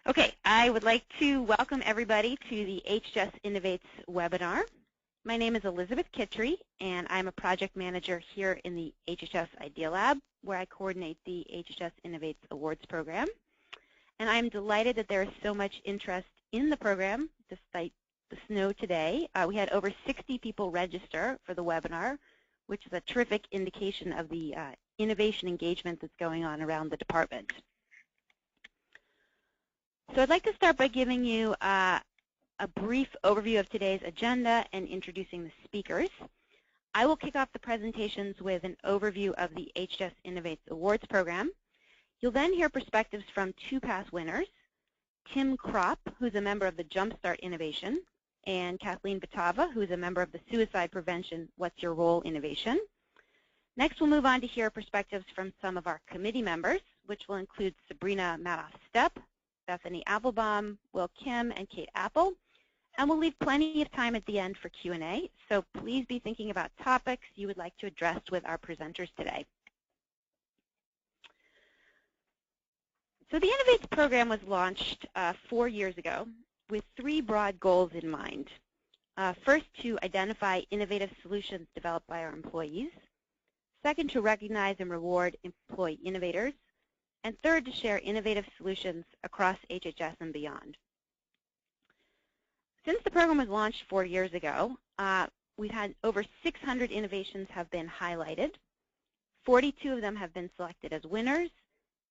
Okay, I would like to welcome everybody to the HHS Innovates webinar. My name is Elizabeth Kittrie, and I'm a project manager here in the HHS Idea Lab, where I coordinate the HHS Innovates Awards program. And I'm delighted that there is so much interest in the program, despite the snow today. We had over 60 people register for the webinar, which is a terrific indication of the innovation engagement that's going on around the department. So I'd like to start by giving you a brief overview of today's agenda and introducing the speakers. I will kick off the presentations with an overview of the HHS Innovates Awards program. You'll then hear perspectives from two past winners, Tim Kropp, who's a member of the JumpStart Innovation, and Kathleen Votava, who's a member of the Suicide Prevention What's Your Role Innovation. Next, we'll move on to hear perspectives from some of our committee members, which will include Sabrina Matoff-Stepp, Bethany Applebaum, Will Kim, and Kate Apple. And we'll leave plenty of time at the end for Q&A, so please be thinking about topics you would like to address with our presenters today. So the Innovates program was launched 4 years ago with 3 broad goals in mind. First, to identify innovative solutions developed by our employees. Second, to recognize and reward employee innovators. And third, to share innovative solutions across HHS and beyond. Since the program was launched 4 years ago, we've had over 600 innovations have been highlighted. 42 of them have been selected as winners,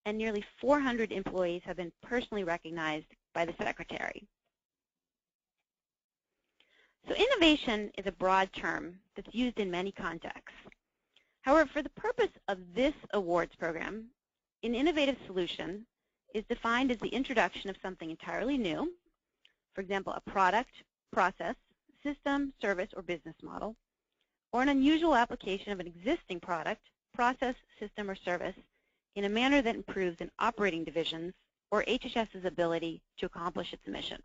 and nearly 400 employees have been personally recognized by the Secretary. So innovation is a broad term that's used in many contexts. However, for the purpose of this awards program, an innovative solution is defined as the introduction of something entirely new, for example, a product, process, system, service, or business model, or an unusual application of an existing product, process, system, or service in a manner that improves an operating division's or HHS's ability to accomplish its mission.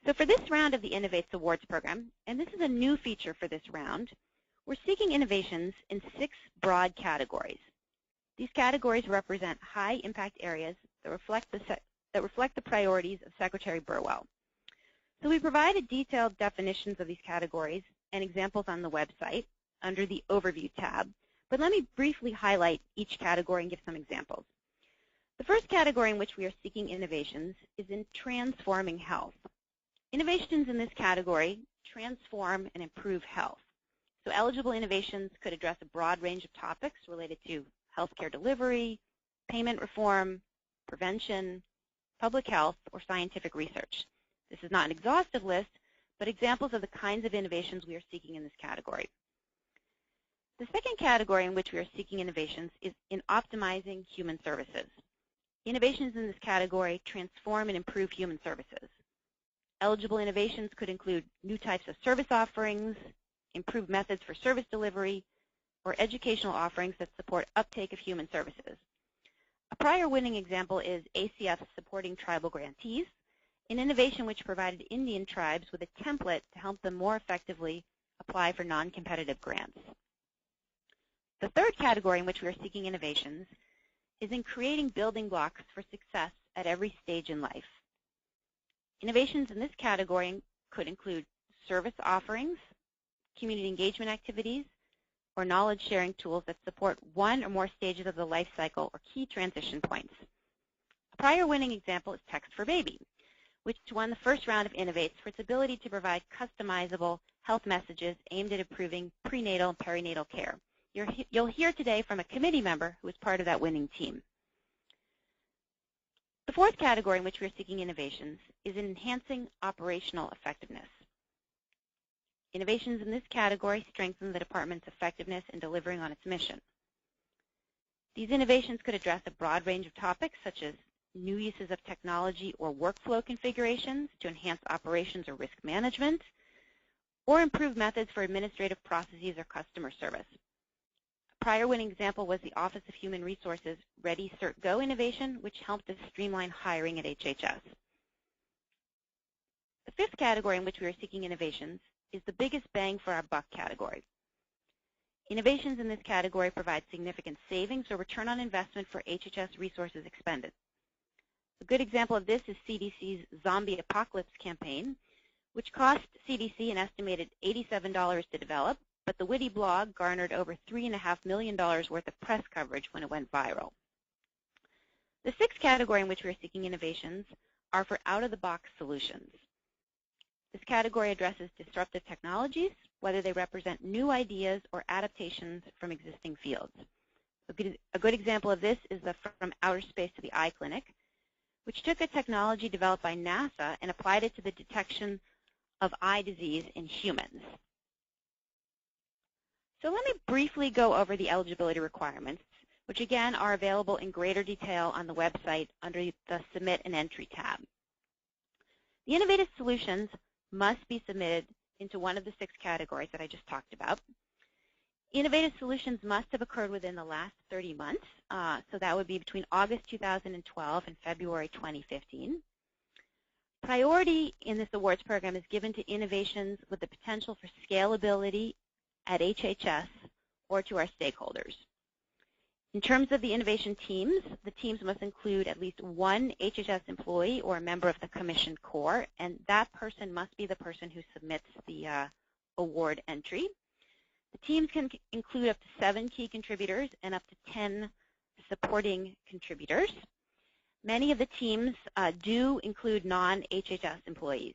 So for this round of the Innovates Awards program, and this is a new feature for this round, we're seeking innovations in 6 broad categories. These categories represent high-impact areas that reflect the priorities of Secretary Burwell. So we provided detailed definitions of these categories and examples on the website under the Overview tab, but let me briefly highlight each category and give some examples. The first category in which we are seeking innovations is in transforming health. Innovations in this category transform and improve health. So eligible innovations could address a broad range of topics related to healthcare delivery, payment reform, prevention, public health, or scientific research. This is not an exhaustive list, but examples of the kinds of innovations we are seeking in this category. The second category in which we are seeking innovations is in optimizing human services. Innovations in this category transform and improve human services. Eligible innovations could include new types of service offerings, improved methods for service delivery, or educational offerings that support uptake of human services. A prior winning example is ACF supporting tribal grantees, an innovation which provided Indian tribes with a template to help them more effectively apply for non-competitive grants. The third category in which we are seeking innovations is in creating building blocks for success at every stage in life. Innovations in this category could include service offerings, community engagement activities, or knowledge-sharing tools that support one or more stages of the life cycle or key transition points. A prior winning example is Text for Baby, which won the first round of Innovates for its ability to provide customizable health messages aimed at improving prenatal and perinatal care. You'll hear today from a committee member who was part of that winning team. The fourth category in which we're seeking innovations is in enhancing operational effectiveness. Innovations in this category strengthen the department's effectiveness in delivering on its mission. These innovations could address a broad range of topics such as new uses of technology or workflow configurations to enhance operations or risk management, or improve methods for administrative processes or customer service. A prior winning example was the Office of Human Resources Ready, Cert, Go innovation, which helped us streamline hiring at HHS. The fifth category in which we are seeking innovations is the biggest bang for our buck category. Innovations in this category provide significant savings or return on investment for HHS resources expended. A good example of this is CDC's Zombie Apocalypse campaign, which cost CDC an estimated $87 to develop, but the witty blog garnered over $3.5 million worth of press coverage when it went viral. The sixth category in which we are seeking innovations are for out-of-the-box solutions. This category addresses disruptive technologies, whether they represent new ideas or adaptations from existing fields. A good example of this is the From Outer Space to the Eye Clinic, which took a technology developed by NASA and applied it to the detection of eye disease in humans. So let me briefly go over the eligibility requirements, which again are available in greater detail on the website under the Submit and Entry tab. The innovative solutions must be submitted into one of the six categories that I just talked about. Innovative solutions must have occurred within the last 30 months, so that would be between August 2012 and February 2015. Priority in this awards program is given to innovations with the potential for scalability at HHS or to our stakeholders. In terms of the innovation teams, the teams must include at least one HHS employee or a member of the Commission Core, and that person must be the person who submits the award entry. The teams can include up to 7 key contributors and up to 10 supporting contributors. Many of the teams do include non-HHS employees.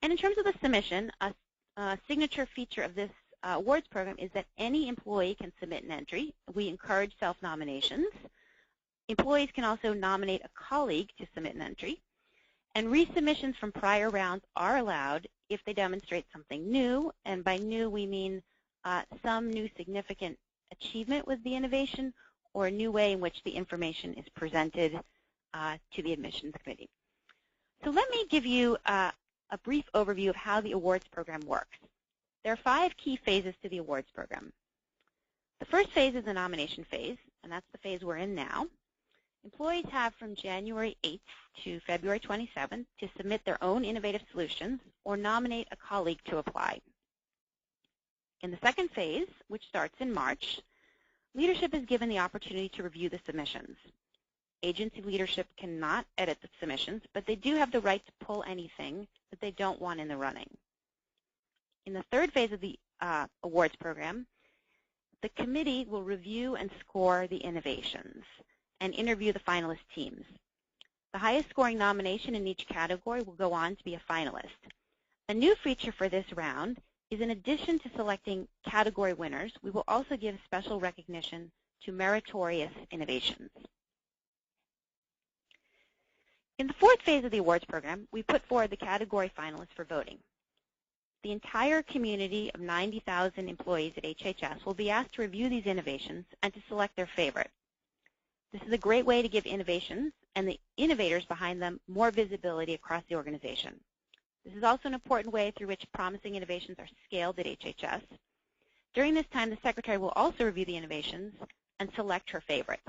And in terms of the submission, a signature feature of this awards program is that any employee can submit an entry. We encourage self-nominations. Employees can also nominate a colleague to submit an entry. And resubmissions from prior rounds are allowed if they demonstrate something new, and by new we mean some new significant achievement with the innovation or a new way in which the information is presented to the admissions committee. So let me give you a brief overview of how the awards program works. There are 5 key phases to the awards program. The first phase is the nomination phase, and that's the phase we're in now. Employees have from January 8th to February 27th to submit their own innovative solutions or nominate a colleague to apply. In the second phase, which starts in March, leadership is given the opportunity to review the submissions. Agency leadership cannot edit the submissions, but they do have the right to pull anything that they don't want in the running. In the third phase of the awards program, the committee will review and score the innovations and interview the finalist teams. The highest scoring nomination in each category will go on to be a finalist. A new feature for this round is, in addition to selecting category winners, we will also give special recognition to meritorious innovations. In the fourth phase of the awards program, we put forward the category finalists for voting. The entire community of 90,000 employees at HHS will be asked to review these innovations and to select their favorite. This is a great way to give innovations and the innovators behind them more visibility across the organization. This is also an important way through which promising innovations are scaled at HHS. During this time, the Secretary will also review the innovations and select her favorites.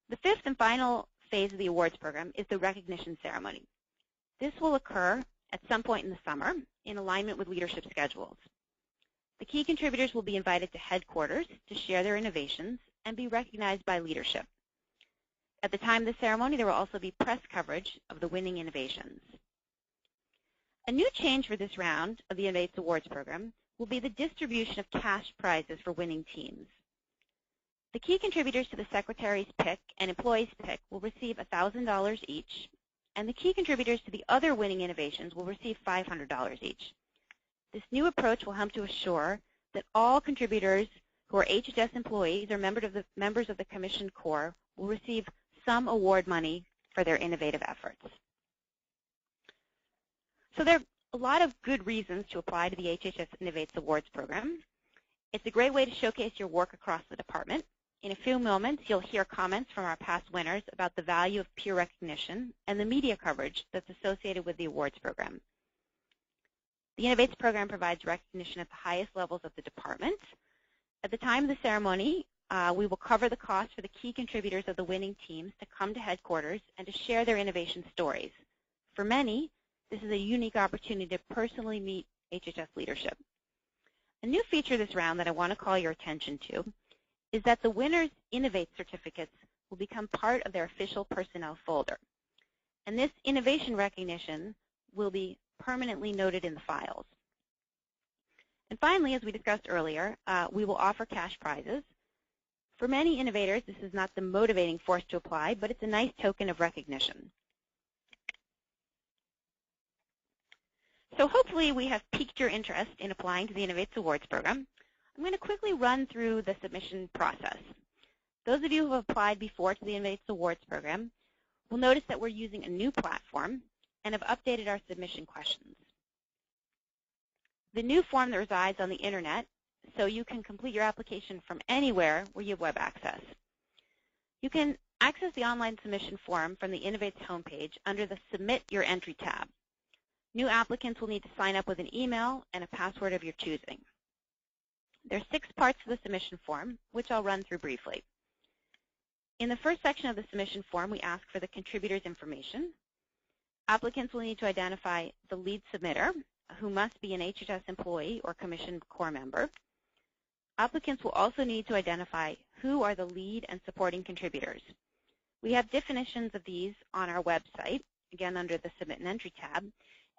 The fifth and final phase of the awards program is the recognition ceremony. This will occur at some point in the summer in alignment with leadership schedules. The key contributors will be invited to headquarters to share their innovations and be recognized by leadership. At the time of the ceremony, there will also be press coverage of the winning innovations. A new change for this round of the Innovates Awards program will be the distribution of cash prizes for winning teams. The key contributors to the Secretary's pick and employees' pick will receive $1,000 each, and the key contributors to the other winning innovations will receive $500 each. This new approach will help to assure that all contributors who are HHS employees or members of the Commission Core will receive some award money for their innovative efforts. So there are a lot of good reasons to apply to the HHS Innovates Awards program. It's a great way to showcase your work across the department. In a few moments, you'll hear comments from our past winners about the value of peer recognition and the media coverage that's associated with the awards program. The Innovates program provides recognition at the highest levels of the department. At the time of the ceremony, we will cover the cost for the key contributors of the winning teams to come to headquarters and to share their innovation stories. For many, this is a unique opportunity to personally meet HHS leadership. A new feature this round that I want to call your attention to is that the winners' Innovate certificates will become part of their official personnel folder. And this innovation recognition will be permanently noted in the files. And finally, as we discussed earlier, we will offer cash prizes. For many innovators, this is not the motivating force to apply, but it's a nice token of recognition. So hopefully we have piqued your interest in applying to the Innovates Awards program. I'm going to quickly run through the submission process. Those of you who have applied before to the Innovates Awards program will notice that we're using a new platform and have updated our submission questions. The new form that resides on the internet, so you can complete your application from anywhere where you have web access. You can access the online submission form from the Innovates homepage under the Submit Your Entry tab. New applicants will need to sign up with an email and a password of your choosing. There are 6 parts to the submission form, which I'll run through briefly. In the first section of the submission form, we ask for the contributor's information. Applicants will need to identify the lead submitter, who must be an HHS employee or commissioned core member. Applicants will also need to identify who are the lead and supporting contributors. We have definitions of these on our website, again under the Submit and Entry tab.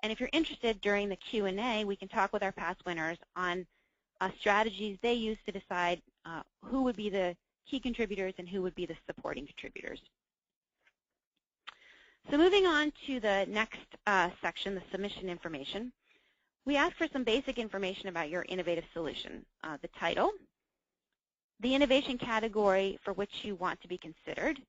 And if you're interested, during the Q&A, we can talk with our past winners on strategies they use to decide who would be the key contributors and who would be the supporting contributors. So moving on to the next section, the submission information, we ask for some basic information about your innovative solution, the title, the innovation category for which you want to be considered,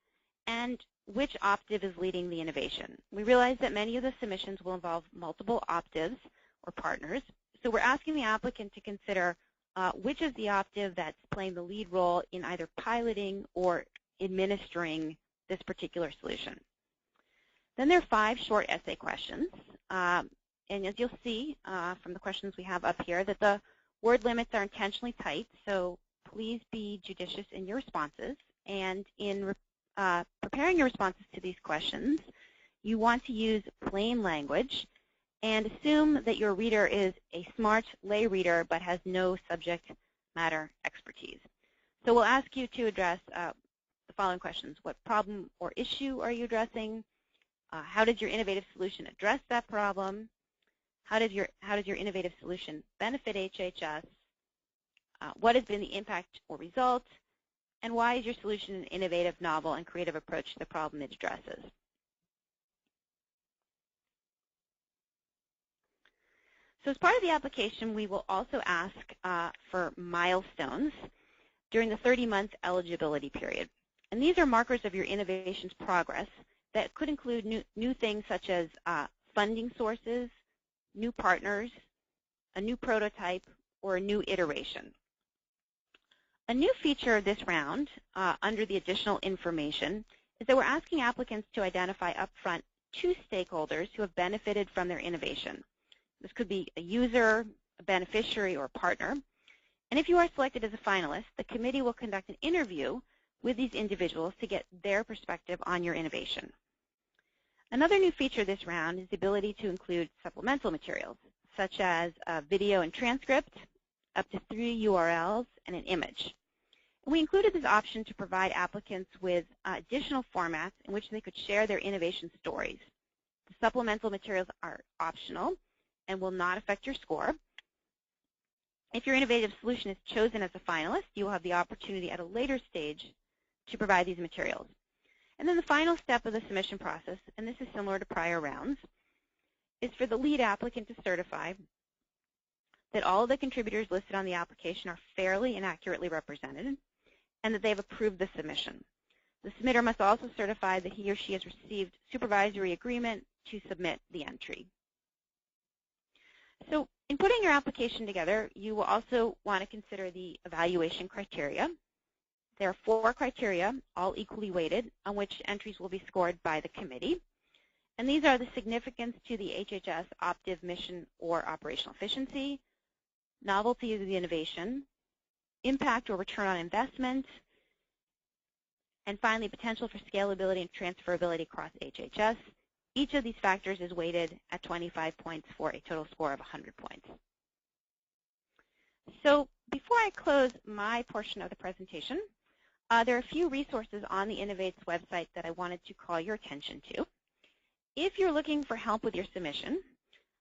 and which optive is leading the innovation. We realize that many of the submissions will involve multiple optives or partners, so we're asking the applicant to consider which is the optive that's playing the lead role in either piloting or administering this particular solution. Then there are 5 short essay questions. And as you'll see from the questions we have up here, that the word limits are intentionally tight, so please be judicious in your responses. And in preparing your responses to these questions, you want to use plain language and assume that your reader is a smart lay reader but has no subject matter expertise. So we'll ask you to address the following questions. What problem or issue are you addressing? How does your innovative solution address that problem? How does your innovative solution benefit HHS? What has been the impact or result? And why is your solution an innovative, novel, and creative approach to the problem it addresses? So as part of the application, we will also ask for milestones during the 30-month eligibility period. And these are markers of your innovation's progress that could include new things such as funding sources, new partners, a new prototype, or a new iteration. A new feature of this round, under the additional information, is that we're asking applicants to identify upfront 2 stakeholders who have benefited from their innovation. This could be a user, a beneficiary, or a partner. And if you are selected as a finalist, the committee will conduct an interview with these individuals to get their perspective on your innovation. Another new feature this round is the ability to include supplemental materials, such as a video and transcript, up to 3 URLs, and an image. And we included this option to provide applicants with additional formats in which they could share their innovation stories. The supplemental materials are optional and will not affect your score. If your innovative solution is chosen as a finalist, you will have the opportunity at a later stage to provide these materials. And then the final step of the submission process, and this is similar to prior rounds, is for the lead applicant to certify that all of the contributors listed on the application are fairly and accurately represented, and that they have approved the submission. The submitter must also certify that he or she has received supervisory agreement to submit the entry. So in putting your application together, you will also want to consider the evaluation criteria. There are 4 criteria, all equally weighted, on which entries will be scored by the committee. And these are the significance to the HHS optive mission or operational efficiency, novelty of the innovation, impact or return on investment, and finally, potential for scalability and transferability across HHS. Each of these factors is weighted at 25 points for a total score of 100 points. So before I close my portion of the presentation, there are a few resources on the Innovates website that I wanted to call your attention to. If you're looking for help with your submission,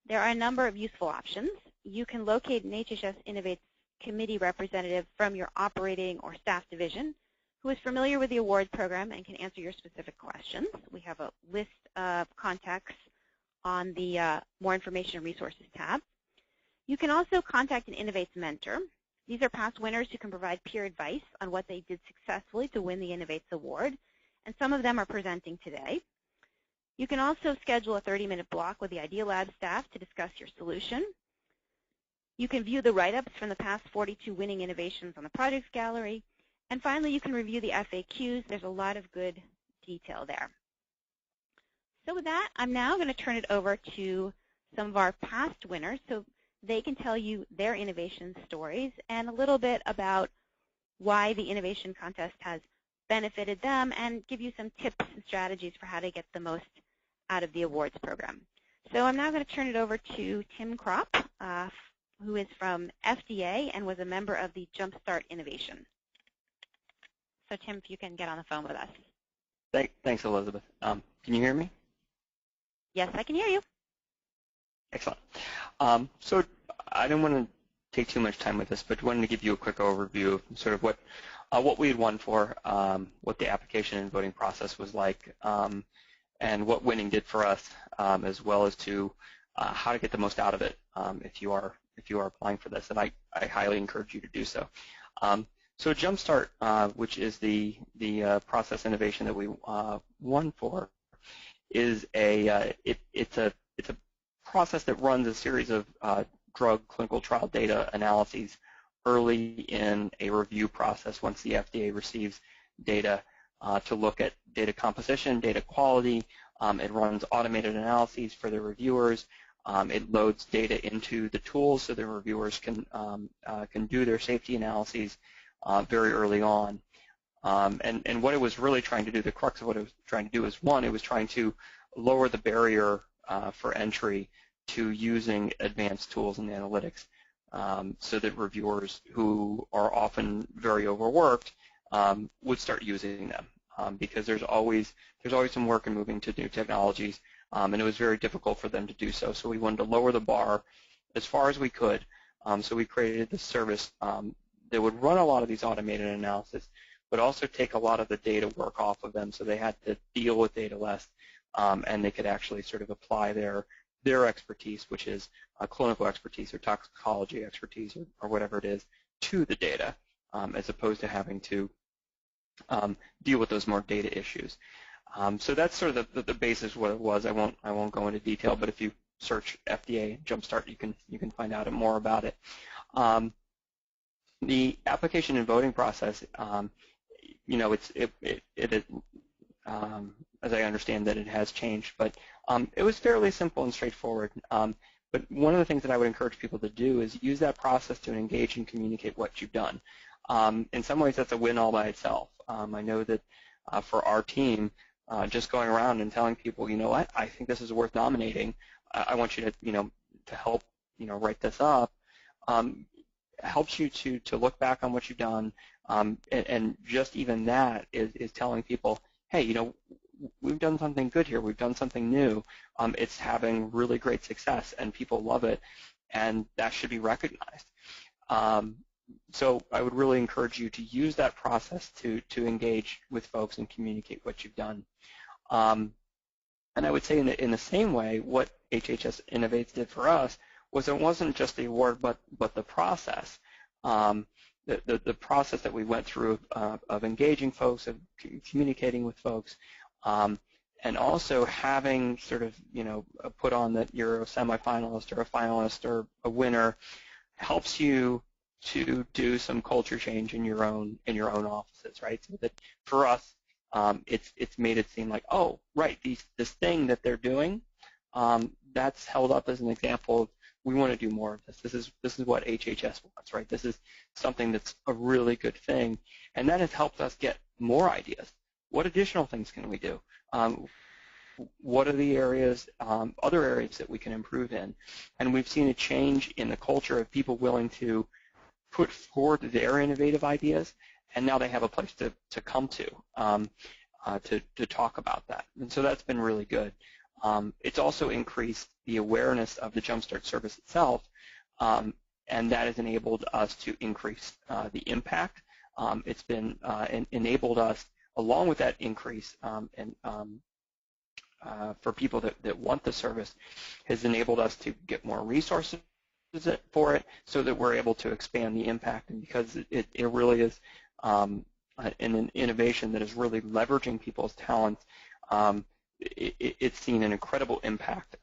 there are a number of useful options. You can locate an HHS Innovates committee representative from your operating or staff division who is familiar with the awards program and can answer your specific questions. We have a list of contacts on the More Information and Resources tab. You can also contact an Innovates mentor. These are past winners who can provide peer advice on what they did successfully to win the Innovates Award, and some of them are presenting today. You can also schedule a 30-minute block with the Idea Lab staff to discuss your solution. You can view the write-ups from the past 42 winning innovations on the projects gallery. And finally, you can review the FAQs. There's a lot of good detail there. So with that, I'm now going to turn it over to some of our past winners so they can tell you their innovation stories and a little bit about why the innovation contest has benefited them and give you some tips and strategies for how to get the most out of the awards program. So I'm now going to turn it over to Tim Kropp, who is from FDA and was a member of the JumpStart Innovation. So Tim, if you can get on the phone with us. Thanks, Elizabeth. Can you hear me? Yes, I can hear you. Excellent. So I don't want to take too much time with this, but wanted to give you a quick overview of sort of what we had won for, what the application and voting process was like, and what winning did for us, as well as to how to get the most out of it if you are applying for this, and I highly encourage you to do so. So JumpStart, which is the process innovation that we won for, is it's a process that runs a series of drug clinical trial data analyses early in a review process once the FDA receives data to look at data composition, data quality. It runs automated analyses for the reviewers. It loads data into the tools so the reviewers can do their safety analyses very early on. And what it was really trying to do, the crux of what it was trying to do is, one, it was trying to lower the barrier for entry to using advanced tools and analytics so that reviewers who are often very overworked would start using them because there's always some work in moving to new technologies, and it was very difficult for them to do so. So we wanted to lower the bar as far as we could. So we created this service that would run a lot of these automated analysis, but also take a lot of the data work off of them so they had to deal with data less, and they could actually sort of apply their expertise, which is clinical expertise or toxicology expertise or whatever it is, to the data, as opposed to having to deal with those more data issues. So that's sort of the basis of what it was. I won't go into detail, but if you search FDA JumpStart, you can find out more about it. The application and voting process, you know, as I understand that it has changed, but it was fairly simple and straightforward. But one of the things that I would encourage people to do is use that process to engage and communicate what you've done. In some ways, that's a win all by itself. I know that for our team, just going around and telling people, you know what, I think this is worth nominating. I want you to, you know, to help, you know, write this up. Helps you to look back on what you've done, and just even that is telling people, hey, you know, we've done something good here. We've done something new. It's having really great success, and people love it, and that should be recognized. So I would really encourage you to use that process to engage with folks and communicate what you've done. And I would say in the same way, what HHS Innovates did for us was it wasn't just the award, but the process. The process that we went through of engaging folks, of communicating with folks, and also having sort of, you know, put on that you're a semifinalist or a finalist or a winner helps you to do some culture change in your own offices, right? So that for us, it's made it seem like, oh, right, this thing that they're doing, that's held up as an example of, we want to do more of this. This is what HHS wants, right? This is something that's a really good thing, and that has helped us get more ideas. What additional things can we do? What are the areas, other areas that we can improve in? And we've seen a change in the culture of people willing to put forward their innovative ideas and now they have a place to come to talk about that. And so that's been really good. It's also increased the awareness of the JumpStart service itself, and that has enabled us to increase the impact. It's been enabled us, along with that increase, for people that want the service, has enabled us to get more resources for it so that we're able to expand the impact. And because it really is an innovation that is really leveraging people's talents, it's seen an incredible impact,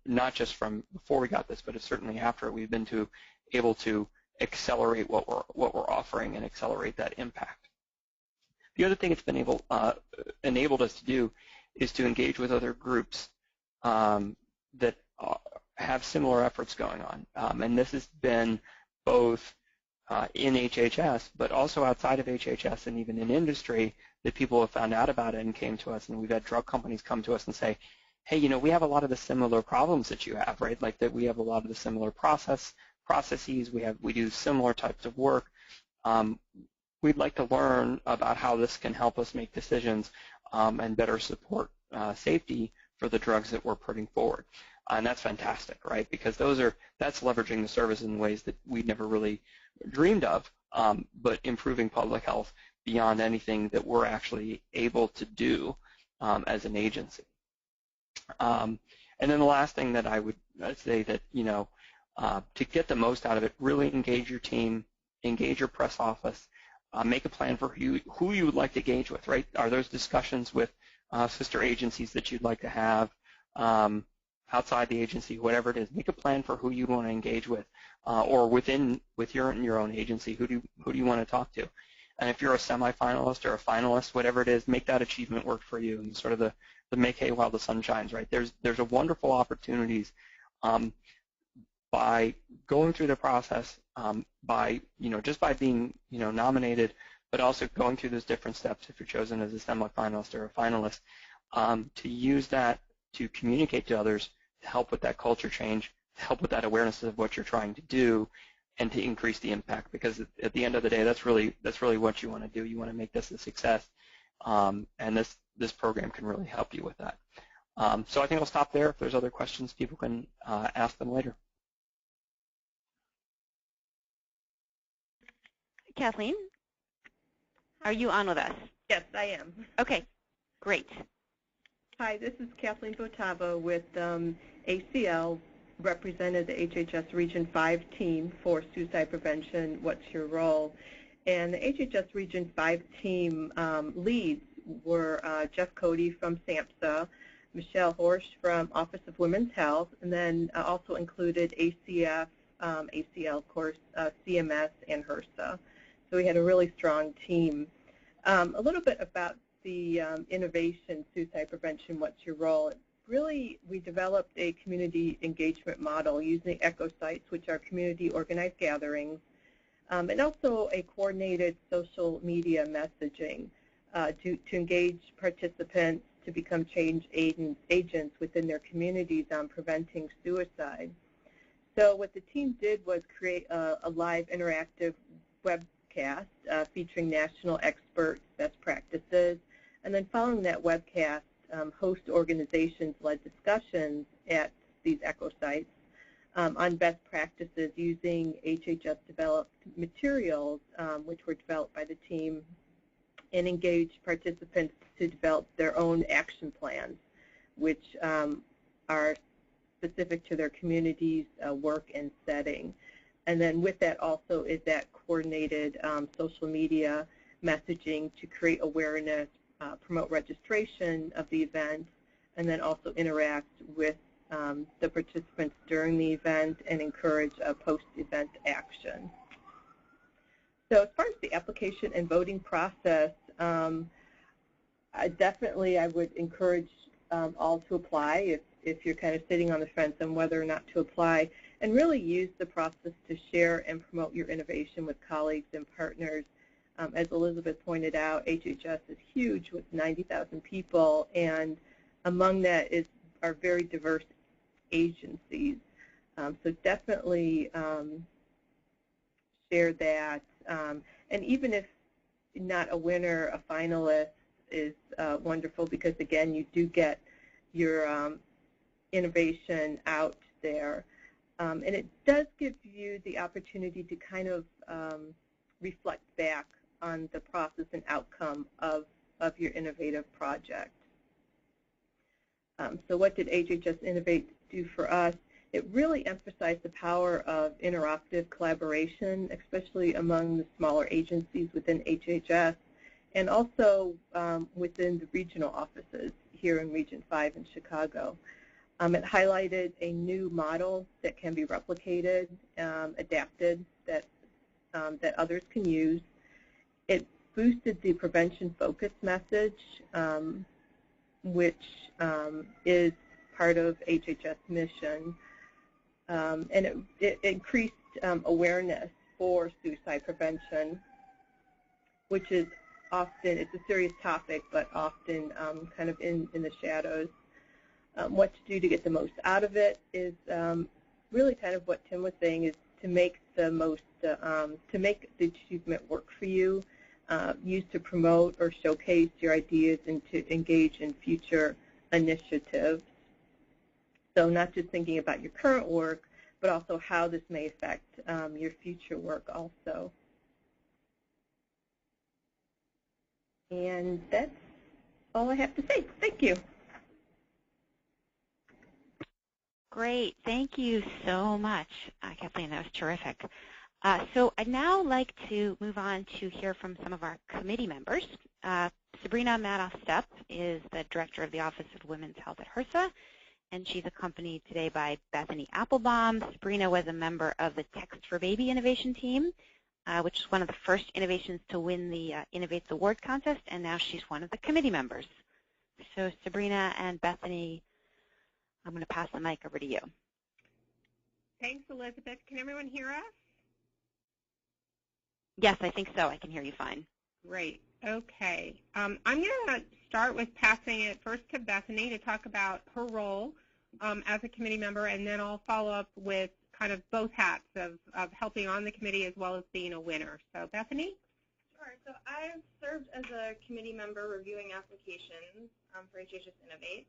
not just from before we got this, but certainly after. We've been able to accelerate what we're offering and accelerate that impact. The other thing it's been enabled us to do is to engage with other groups that have similar efforts going on, and this has been both in HHS, but also outside of HHS and even in industry, that people have found out about it and came to us. And we've had drug companies come to us and say, hey, we have a lot of the similar problems that you have, right? Like that we have a lot of the similar processes. We do similar types of work. We'd like to learn about how this can help us make decisions and better support safety for the drugs that we're putting forward. And that's fantastic, right? Because that's leveraging the service in ways that we never really dreamed of, but improving public health beyond anything that we're actually able to do as an agency. And then the last thing that I would say that, to get the most out of it, really engage your team, engage your press office, make a plan for who you would like to engage with, right? Are those discussions with sister agencies that you'd like to have outside the agency, whatever it is? Make a plan for who you want to engage with, or with your own agency, who do you want to talk to? And if you're a semifinalist or a finalist, whatever it is, make that achievement work for you, and sort of the make hay while the sun shines, right? There's a wonderful opportunities by going through the process, by just by being nominated, but also going through those different steps if you're chosen as a semifinalist or a finalist, to use that to communicate to others, to help with that culture change, to help with that awareness of what you're trying to do, and to increase the impact. Because at the end of the day, that's really what you want to do. You want to make this a success, and this program can really help you with that. So I think I'll stop there. If there's other questions, people can ask them later. Kathleen, are you on with us? Yes, I am. Okay, great. Hi, this is Kathleen Votava with ACL, represented the HHS Region 5 team for suicide prevention. What's your role? And the HHS Region 5 team leads were Jeff Cody from SAMHSA, Michelle Horsch from Office of Women's Health, and then also included ACF, ACL, of course, CMS, and HRSA. So we had a really strong team. A little bit about the innovation, suicide prevention, what's your role? Really, we developed a community engagement model using echo sites, which are community organized gatherings, and also a coordinated social media messaging to engage participants to become change agents within their communities on preventing suicide. So what the team did was create a live interactive webcast featuring national experts, best practices, and then following that webcast, host organizations led discussions at these echo sites on best practices using HHS developed materials, which were developed by the team, and engaged participants to develop their own action plans, which are specific to their community's work and setting. And then with that also is that coordinated social media messaging to create awareness, promote registration of the event, and then also interact with the participants during the event and encourage a post-event action. So as far as the application and voting process, I would encourage all to apply if you're kind of sitting on the fence on whether or not to apply, and really use the process to share and promote your innovation with colleagues and partners. As Elizabeth pointed out, HHS is huge with 90,000 people, and among that are very diverse agencies. So definitely share that. And even if not a winner, a finalist is wonderful because, again, you do get your innovation out there. And it does give you the opportunity to kind of reflect back on the process and outcome of your innovative project. So what did HHS Innovate do for us? It really emphasized the power of interoperative collaboration, especially among the smaller agencies within HHS, and also within the regional offices here in Region 5 in Chicago. It highlighted a new model that can be replicated, adapted, that others can use. It boosted the prevention-focused message, which is part of HHS mission. And it increased awareness for suicide prevention, which is often, it's a serious topic, but often kind of in the shadows. What to do to get the most out of it is really kind of what Tim was saying, is to make the most, to make the achievement work for you, use to promote or showcase your ideas and to engage in future initiatives. So not just thinking about your current work, but also how this may affect your future work also. And that's all I have to say. Thank you. Great. Thank you so much, Kathleen. That was terrific. So I'd now like to move on to hear from some of our committee members. Sabrina Matoff-Stepp is the Director of the Office of Women's Health at HRSA, and she's accompanied today by Bethany Applebaum. Sabrina was a member of the Text for Baby Innovation Team, which is one of the first innovations to win the Innovates Award contest, and now she's one of the committee members. So Sabrina and Bethany, I'm going to pass the mic over to you. Thanks, Elizabeth. Can everyone hear us? Yes, I think so. I can hear you fine. Great. Okay. I'm going to start with passing it first to Bethany to talk about her role as a committee member, and then I'll follow up with kind of both hats of helping on the committee as well as being a winner. So, Bethany? Sure. So I've served as a committee member reviewing applications for HHS Innovates.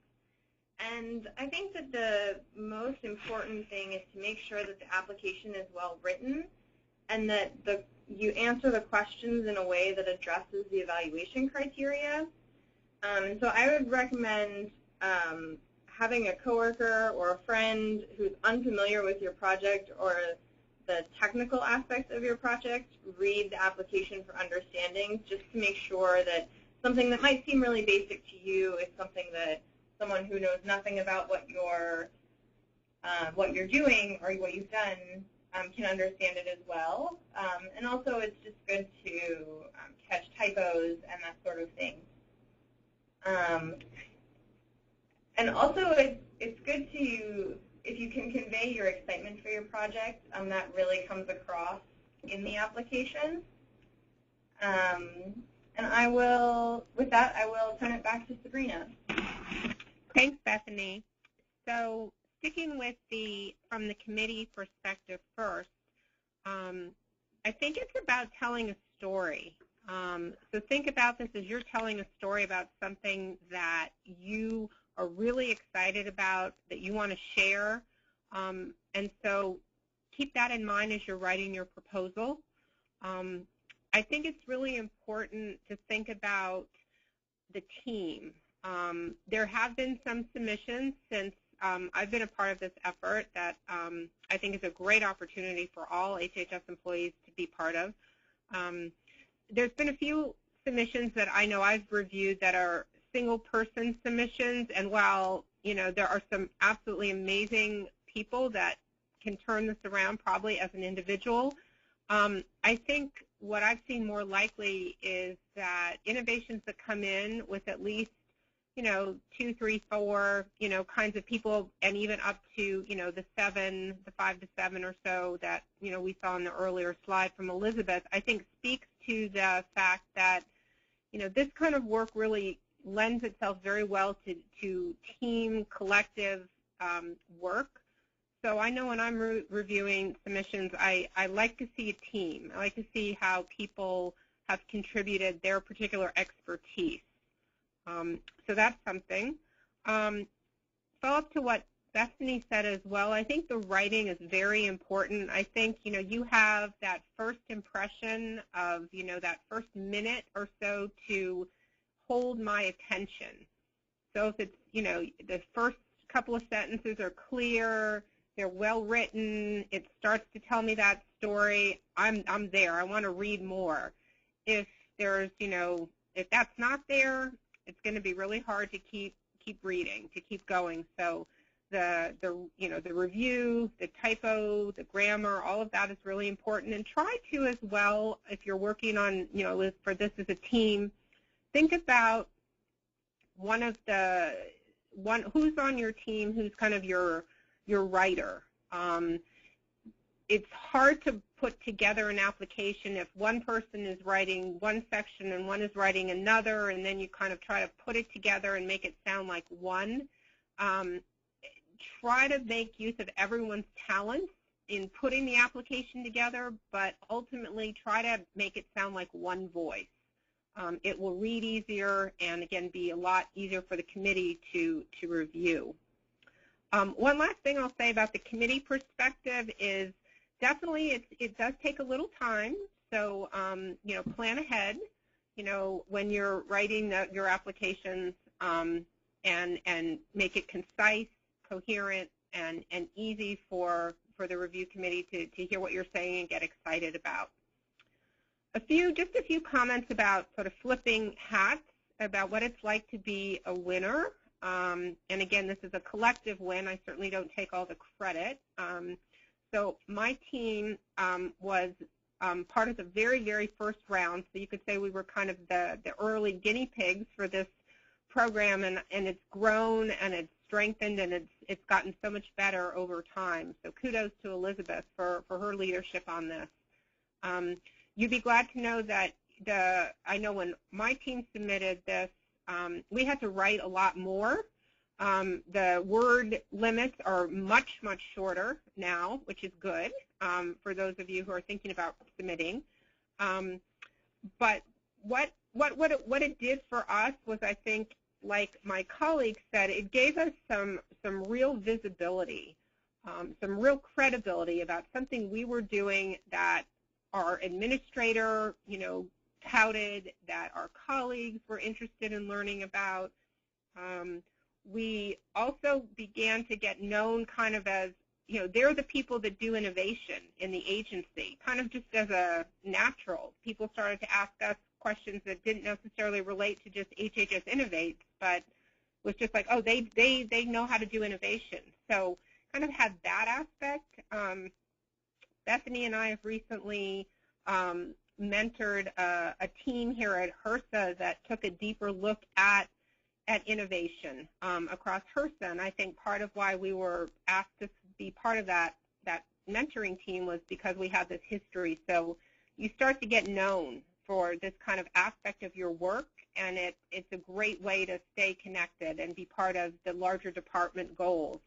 And I think that the most important thing is to make sure that the application is well written and that you answer the questions in a way that addresses the evaluation criteria. So I would recommend having a coworker or a friend who's unfamiliar with your project or the technical aspects of your project read the application for understanding, just to make sure that something that might seem really basic to you is something that someone who knows nothing about what you're doing or what you've done can understand it as well. And also, it's just good to catch typos and that sort of thing. And also, it's good to, if you can convey your excitement for your project, that really comes across in the application. And with that, I will turn it back to Sabrina. Thanks, Bethany. So sticking with from the committee perspective first, I think it's about telling a story. So think about this as you're telling a story about something that you are really excited about, that you want to share. And so keep that in mind as you're writing your proposal. I think it's really important to think about the team. There have been some submissions since I've been a part of this effort that I think is a great opportunity for all HHS employees to be part of. There's been a few submissions that I know I've reviewed that are single-person submissions, and while there are some absolutely amazing people that can turn this around probably as an individual, I think what I've seen more likely is that innovations that come in with at least 2, 3, 4, kinds of people, and even up to, the 5 to 7 or so that, we saw in the earlier slide from Elizabeth, I think speaks to the fact that, this kind of work really lends itself very well to team, collective work. So I know when I'm reviewing submissions, I like to see a team. I like to see how people have contributed their particular expertise. So that's something. Follow up to what Bethany said as well. I think the writing is very important. I think, you have that first impression of, that first minute or so to hold my attention. So if it's, the first couple of sentences are clear, they're well written, it starts to tell me that story, I'm there. I want to read more. If there's, if that's not there, it's going to be really hard to keep reading, to keep going. So the review, the typo, the grammar, all of that is really important. And try to as well, if you're working on, for this as a team, think about who's on your team, who's kind of your writer. It's hard to put together an application if one person is writing one section and one is writing another, and then you kind of try to put it together and make it sound like one. Try to make use of everyone's talents in putting the application together, but ultimately try to make it sound like one voice. It will read easier and, again, be a lot easier for the committee to review. One last thing I'll say about the committee perspective is definitely it does take a little time. So, plan ahead, when you're writing your applications and make it concise, coherent, and easy for the review committee to hear what you're saying and get excited about. Just a few comments about sort of flipping hats, about what it's like to be a winner. And again, this is a collective win. I certainly don't take all the credit. So my team was part of the very, very first round. So you could say we were kind of the early guinea pigs for this program, and it's grown and it's strengthened and it's gotten so much better over time. So kudos to Elizabeth for her leadership on this. You'd be glad to know that I know when my team submitted this, we had to write a lot more. The word limits are much, much shorter now, which is good for those of you who are thinking about submitting. But what it did for us was, I think, like my colleague said, it gave us some real visibility, some real credibility about something we were doing that our administrator, touted, that our colleagues were interested in learning about. We also began to get known kind of as, they're the people that do innovation in the agency, kind of just as a natural. People started to ask us questions that didn't necessarily relate to just HHS Innovates, but was just like, oh, they know how to do innovation. So kind of had that aspect. Bethany and I have recently mentored a team here at HRSA that took a deeper look at innovation across HRSA, and I think part of why we were asked to be part of that mentoring team was because we had this history. So you start to get known for this kind of aspect of your work, and it's a great way to stay connected and be part of the larger department goals.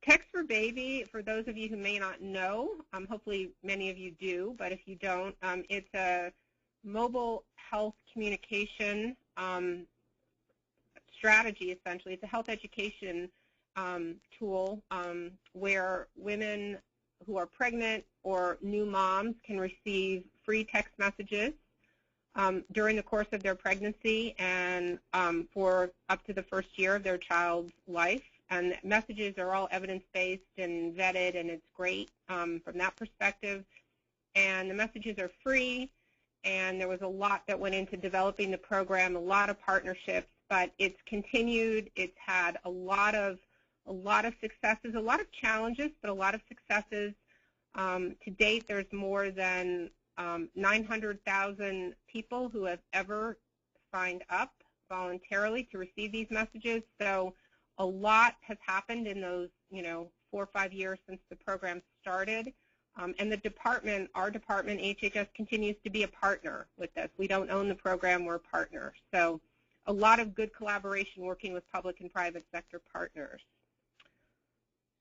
Text for Baby, for those of you who may not know, hopefully many of you do, but if you don't, it's a mobile health communication strategy, essentially. It's a health education tool where women who are pregnant or new moms can receive free text messages during the course of their pregnancy and for up to the first year of their child's life. And messages are all evidence-based and vetted, and it's great from that perspective. And the messages are free, and there was a lot that went into developing the program, a lot of partnerships, but it's continued. It's had a lot of successes, a lot of challenges, but a lot of successes. To date, there's more than 900,000 people who have ever signed up voluntarily to receive these messages. So a lot has happened in those, 4 or 5 years since the program started. And the department, our department, HHS, continues to be a partner with this. We don't own the program, we're a partner. So a lot of good collaboration working with public and private sector partners.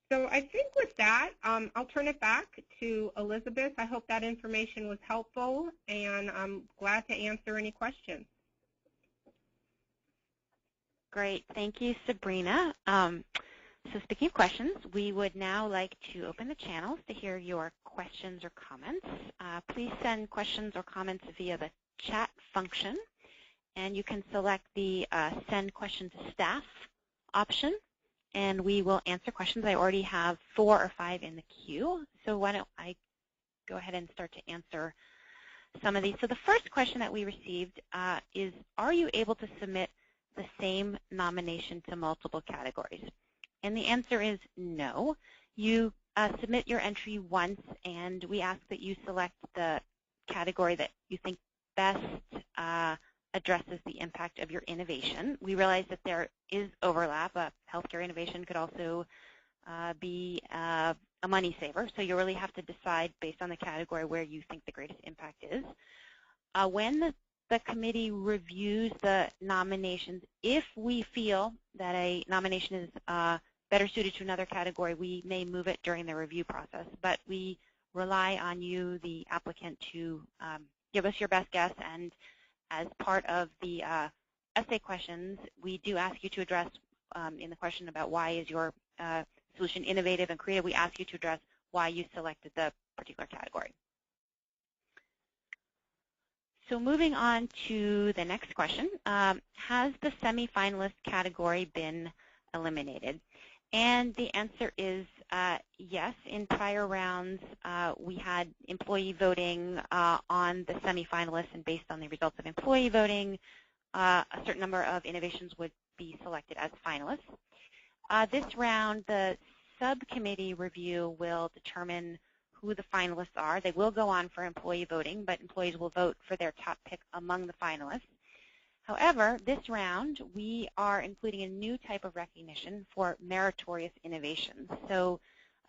So I think with that, I'll turn it back to Elizabeth. I hope that information was helpful, and I'm glad to answer any questions. Great. Thank you, Sabrina. So speaking of questions, we would now like to open the channels to hear your questions or comments. Please send questions or comments via the chat function, and you can select the Send Question to Staff option, and we will answer questions. I already have 4 or 5 in the queue, so why don't I go ahead and start to answer some of these. So the first question that we received is, are you able to submit the same nomination to multiple categories? And the answer is no. You submit your entry once, and we ask that you select the category that you think best addresses the impact of your innovation. We realize that there is overlap. Healthcare innovation could also be a money saver, so you really have to decide based on the category where you think the greatest impact is. When the committee reviews the nominations, if we feel that a nomination is better suited to another category, we may move it during the review process, but we rely on you, the applicant, to give us your best guess, and as part of the essay questions, we do ask you to address, in the question about why is your solution innovative and creative, we ask you to address why you selected the particular category. So moving on to the next question, has the semifinalist category been eliminated? And the answer is yes. In prior rounds, we had employee voting on the semifinalists, and based on the results of employee voting, a certain number of innovations would be selected as finalists. This round, the subcommittee review will determine who the finalists are. They will go on for employee voting, but employees will vote for their top pick among the finalists. However, this round, we are including a new type of recognition for meritorious innovations. So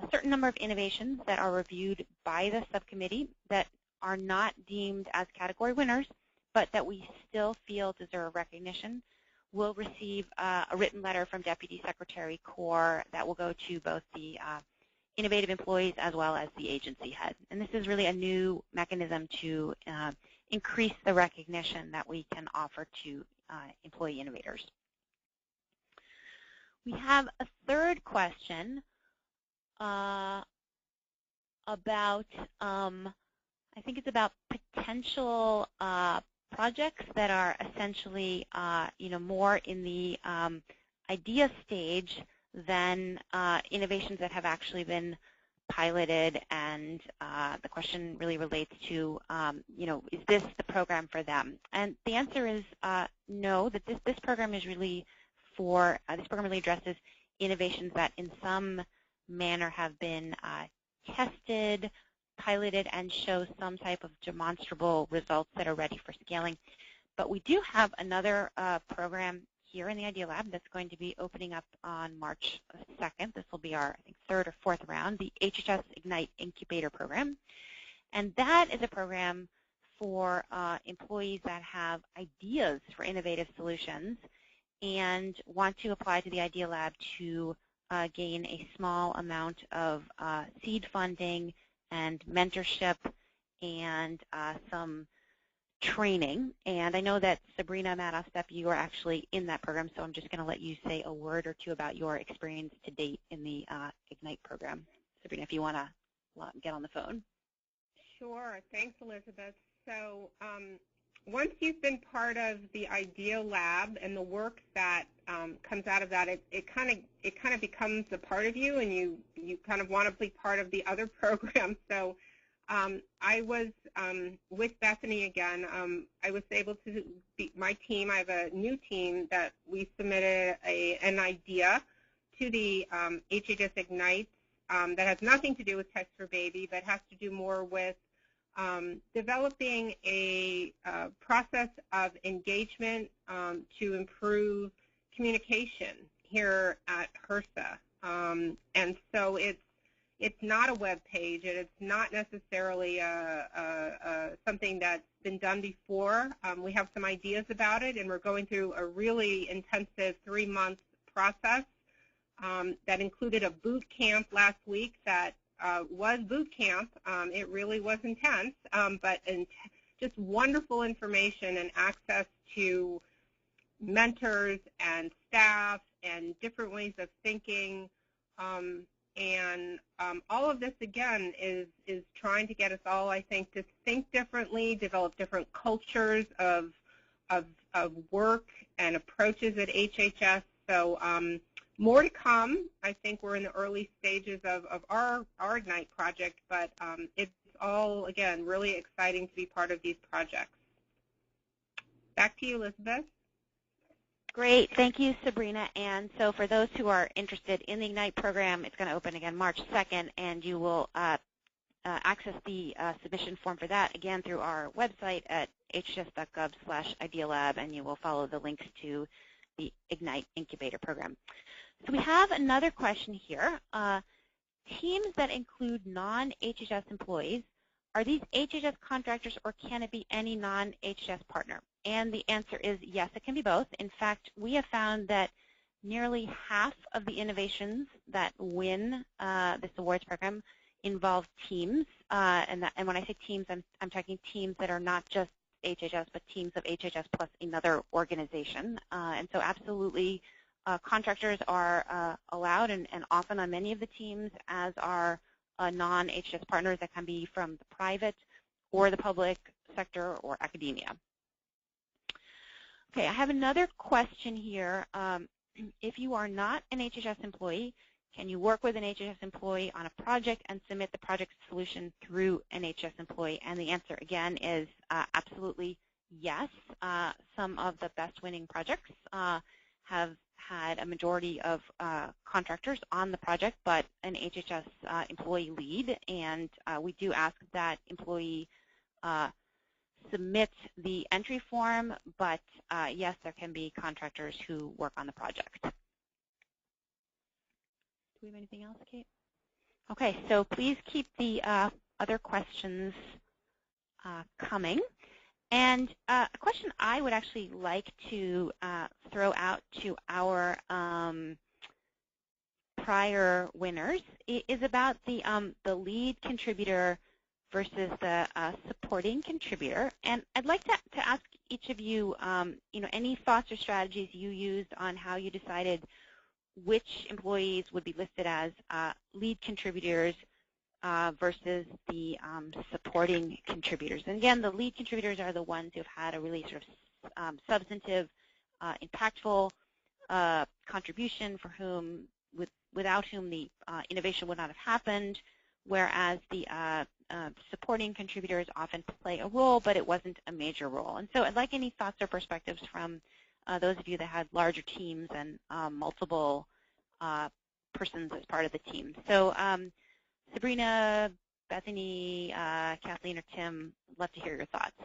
a certain number of innovations that are reviewed by the subcommittee that are not deemed as category winners, but that we still feel deserve recognition, will receive a written letter from Deputy Secretary Core that will go to both the innovative employees as well as the agency head. And this is really a new mechanism to increase the recognition that we can offer to employee innovators. We have a third question about, I think it's about potential projects that are essentially, more in the idea stage than innovations that have actually been piloted, and the question really relates to, is this the program for them? And the answer is no, that this program is really for, this program really addresses innovations that in some manner have been tested, piloted, and show some type of demonstrable results that are ready for scaling. But we do have another program here in the Idea Lab that's going to be opening up on March 2nd. This will be our, I think, 3rd or 4th round, the HHS Ignite Incubator Program. And that is a program for employees that have ideas for innovative solutions and want to apply to the Idea Lab to gain a small amount of seed funding and mentorship and some training. And I know that Sabrina, Matoff-Stepp, you are actually in that program, so I'm just going to let you say a word or two about your experience to date in the Ignite program. Sabrina, if you want to get on the phone. Sure. Thanks, Elizabeth. So once you've been part of the Idea Lab and the work that comes out of that, it kind of becomes a part of you, and you kind of want to be part of the other program. So I was with Bethany again. I was able to be my team. I have a new team that we submitted an idea to the HHS Ignite that has nothing to do with Text for Baby, but has to do more with developing a process of engagement to improve communication here at HRSA. And so it's not a web page, and it's not necessarily something that's been done before. We have some ideas about it, and we're going through a really intensive 3-month process that included a boot camp last week that was boot camp. It really was intense, but just wonderful information and access to mentors and staff and different ways of thinking. And all of this, again, is trying to get us all, I think, to think differently, develop different cultures of work and approaches at HHS. So more to come. I think we're in the early stages of our Ignite project, but it's all, again, really exciting to be part of these projects. Back to you, Elizabeth. Great. Thank you, Sabrina. And so for those who are interested in the Ignite program, it's going to open again March 2nd, and you will access the submission form for that, again, through our website at hhs.gov/idealab, and you will follow the links to the Ignite Incubator program. So we have another question here. Teams that include non-HHS employees, are these HHS contractors or can it be any non-HHS partner? And the answer is yes, it can be both. In fact, we have found that nearly half of the innovations that win this awards program involve teams. And when I say teams, I'm talking teams that are not just HHS, but teams of HHS plus another organization. And so absolutely, contractors are allowed and often on many of the teams, as are non-HHS partners that can be from the private or the public sector or academia. Okay, I have another question here. If you are not an HHS employee, can you work with an HHS employee on a project and submit the project solution through an HHS employee? And the answer, again, is absolutely yes. Some of the best winning projects have had a majority of contractors on the project, but an HHS employee lead, and we do ask that employee submit the entry form, but yes, there can be contractors who work on the project. Do we have anything else, Kate? Okay, so please keep the other questions coming. And a question I would actually like to throw out to our prior winners is about the lead contributor versus the supporting contributor. And I'd like to ask each of you, any thoughts or strategies you used on how you decided which employees would be listed as lead contributors versus the supporting contributors. And again, the lead contributors are the ones who have had a really sort of substantive, impactful contribution for whom, without whom the innovation would not have happened, whereas the supporting contributors often play a role, but it wasn't a major role. And so I'd like any thoughts or perspectives from those of you that had larger teams and multiple persons as part of the team. So Sabrina, Bethany, Kathleen, or Tim, I'd love to hear your thoughts.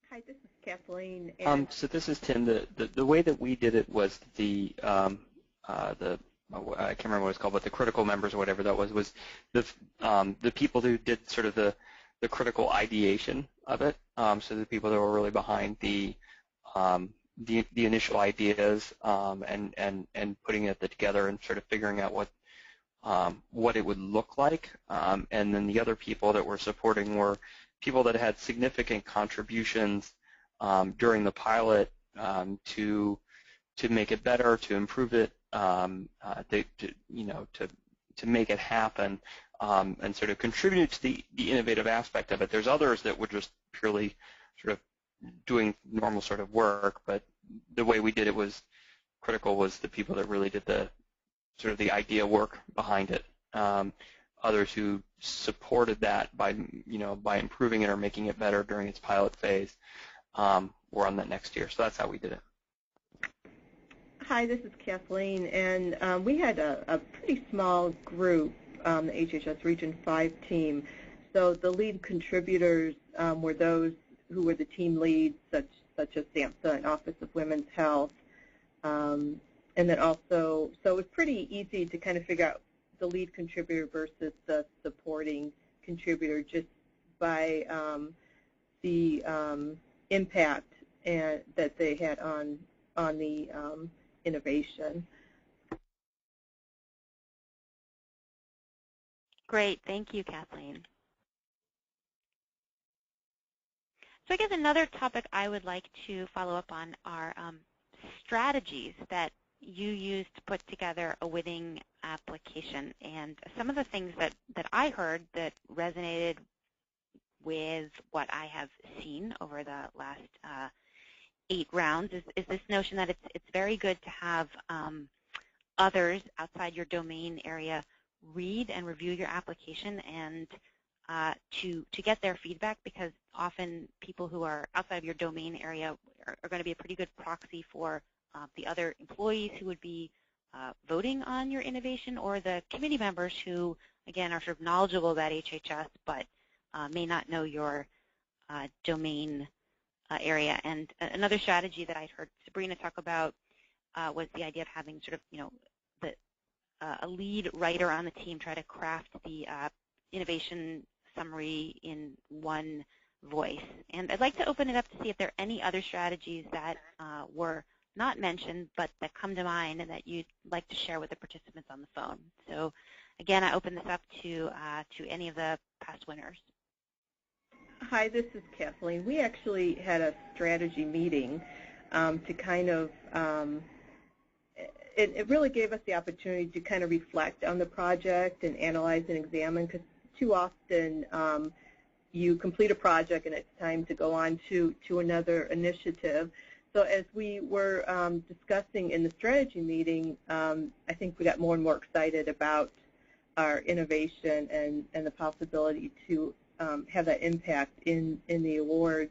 Hi, this is Kathleen. So this is Tim. The way that we did it was I can't remember what it's called, but the critical members or whatever that was the people who did sort of the critical ideation of it. So the people that were really behind the initial ideas and putting it together and sort of figuring out what it would look like. And then the other people that were supporting were people that had significant contributions during the pilot to make it better, to improve it, to make it happen, and sort of contribute to the innovative aspect of it. There's others that were just purely sort of doing normal sort of work, but the way we did it was critical was the people that really did the sort of the idea work behind it. Others who supported that by improving it or making it better during its pilot phase were on that next year. So that's how we did it. Hi, this is Kathleen, and we had a pretty small group, the HHS Region 5 team. So the lead contributors were those who were the team leads, such as SAMHSA and Office of Women's Health. And then also, so it was pretty easy to kind of figure out the lead contributor versus the supporting contributor just by the impact that they had on the innovation. Great. Thank you, Kathleen. So I guess another topic I would like to follow up on are strategies that you use to put together a winning application. And some of the things that I heard that resonated with what I have seen over the last 8 rounds is this notion that it's very good to have others outside your domain area read and review your application and to get their feedback, because often people who are outside of your domain area are going to be a pretty good proxy for the other employees who would be voting on your innovation, or the committee members who, again, are sort of knowledgeable about HHS but may not know your domain area. And another strategy that I'd heard Sabrina talk about was the idea of having sort of, a lead writer on the team try to craft the innovation summary in one voice. And I'd like to open it up to see if there are any other strategies that were not mentioned but that come to mind and that you'd like to share with the participants on the phone. So again, I open this up to any of the past winners. Hi, this is Kathleen. We actually had a strategy meeting to kind of, it really gave us the opportunity to kind of reflect on the project and analyze and examine, because too often you complete a project and it's time to go on to another initiative. So as we were discussing in the strategy meeting, I think we got more and more excited about our innovation and the possibility to have that impact in the awards.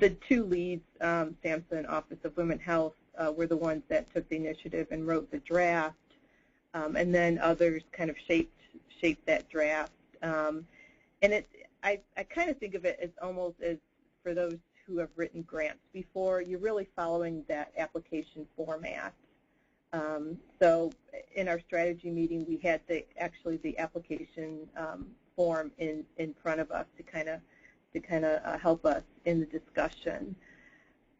The 2 leads, Sampson Office of Women's Health, were the ones that took the initiative and wrote the draft, and then others kind of shaped that draft. And I kind of think of it as almost as, for those who have written grants before, you're really following that application format. So in our strategy meeting, we had the application form in front of us to kind of help us in the discussion.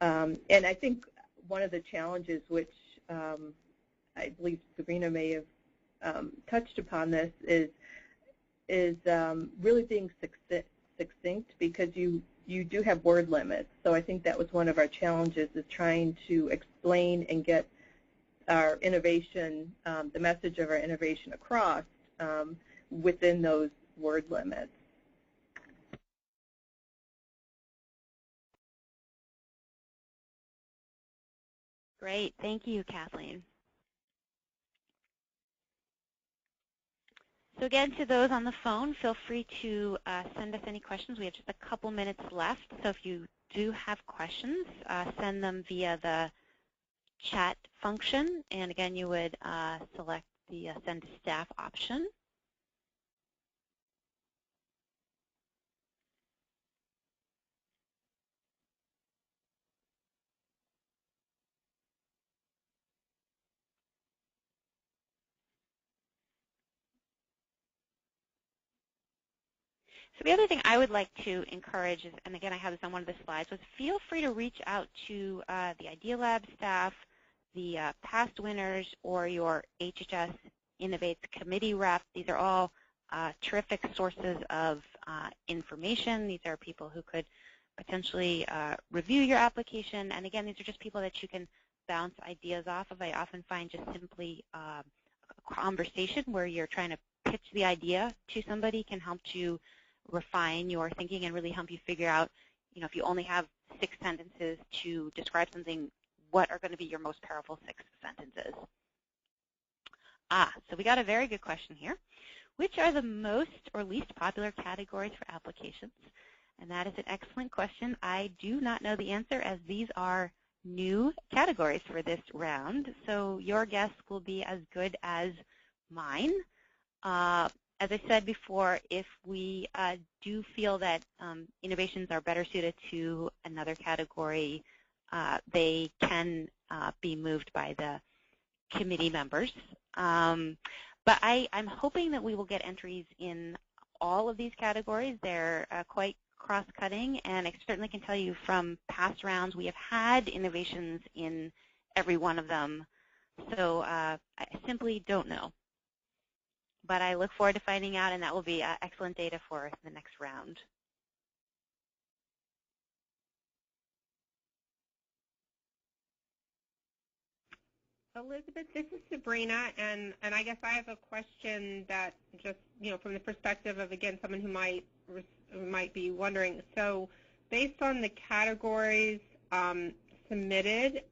And I think one of the challenges, which I believe Sabrina may have touched upon this, is really being succinct, because you do have word limits. So I think that was one of our challenges, is trying to explain and get our innovation, the message of our innovation across within those word limits. Great. Thank you, Kathleen. So again, to those on the phone, feel free to send us any questions. We have just a couple minutes left, so if you do have questions, send them via the chat function, and again, you would select the send to staff option. So the other thing I would like to encourage is, and again I have this on one of the slides, was feel free to reach out to the Idea Lab staff, the past winners, or your HHS Innovates committee rep. These are all terrific sources of information. These are people who could potentially review your application, and again, these are just people that you can bounce ideas off of. I often find just simply a conversation where you're trying to pitch the idea to somebody can help to refine your thinking and really help you figure out, if you only have 6 sentences to describe something, what are going to be your most powerful 6 sentences? So we got a very good question here. Which are the most or least popular categories for applications? And that is an excellent question. I do not know the answer, as these are new categories for this round. So your guess will be as good as mine. As I said before, if we do feel that innovations are better suited to another category, they can be moved by the committee members. But I'm hoping that we will get entries in all of these categories. They're quite cross-cutting, and I certainly can tell you from past rounds we have had innovations in every one of them. So I simply don't know. but I look forward to finding out, and that will be excellent data for the next round. Elizabeth, this is Sabrina, and I guess I have a question that just, from the perspective of, again, someone who might be wondering. So based on the categories submitted,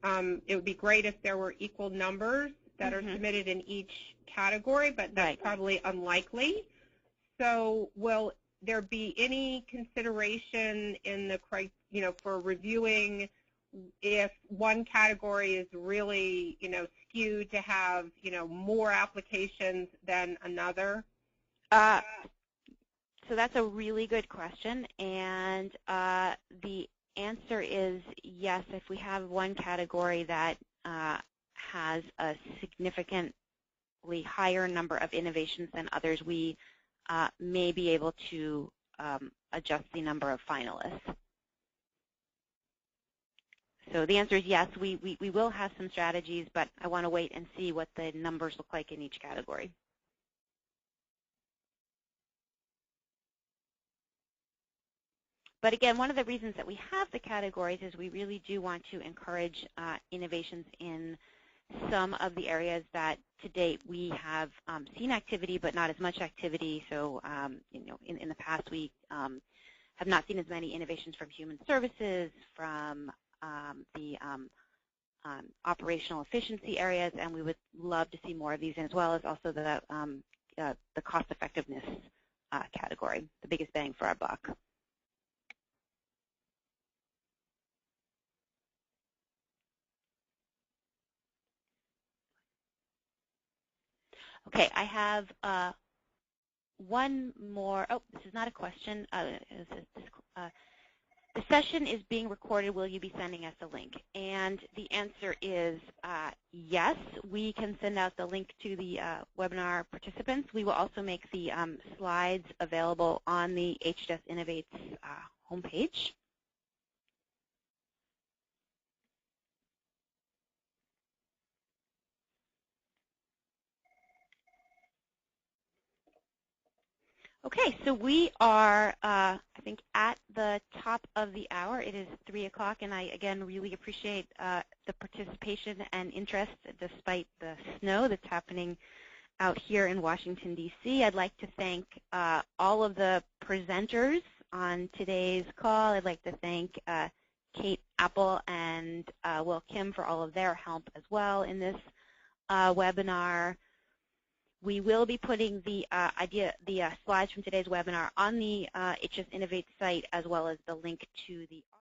it would be great if there were equal numbers that are submitted in each category, but that's probably unlikely. So will there be any consideration in the, for reviewing if one category is really, skewed to have, more applications than another? So that's a really good question, and the answer is yes. If we have one category that has a significantly higher number of innovations than others, we may be able to adjust the number of finalists. So the answer is yes, we will have some strategies, but I want to wait and see what the numbers look like in each category. But again, one of the reasons that we have the categories is we really do want to encourage innovations in some of the areas that to date we have seen activity but not as much activity. So in the past we have not seen as many innovations from human services, from the operational efficiency areas, and we would love to see more of these, as well as also the cost effectiveness category, the biggest bang for our buck. Okay, I have one more. Oh, this is not a question. The session is being recorded. Will you be sending us a link? And the answer is yes. We can send out the link to the webinar participants. We will also make the slides available on the HHS Innovates homepage. Okay, so we are, I think, at the top of the hour. It is 3 o'clock, and I, again, really appreciate the participation and interest despite the snow that's happening out here in Washington, D.C. I'd like to thank all of the presenters on today's call. I'd like to thank Kate Apple and Will Kim for all of their help as well in this webinar. We will be putting the slides from today's webinar on the HHS Innovates site, as well as the link to the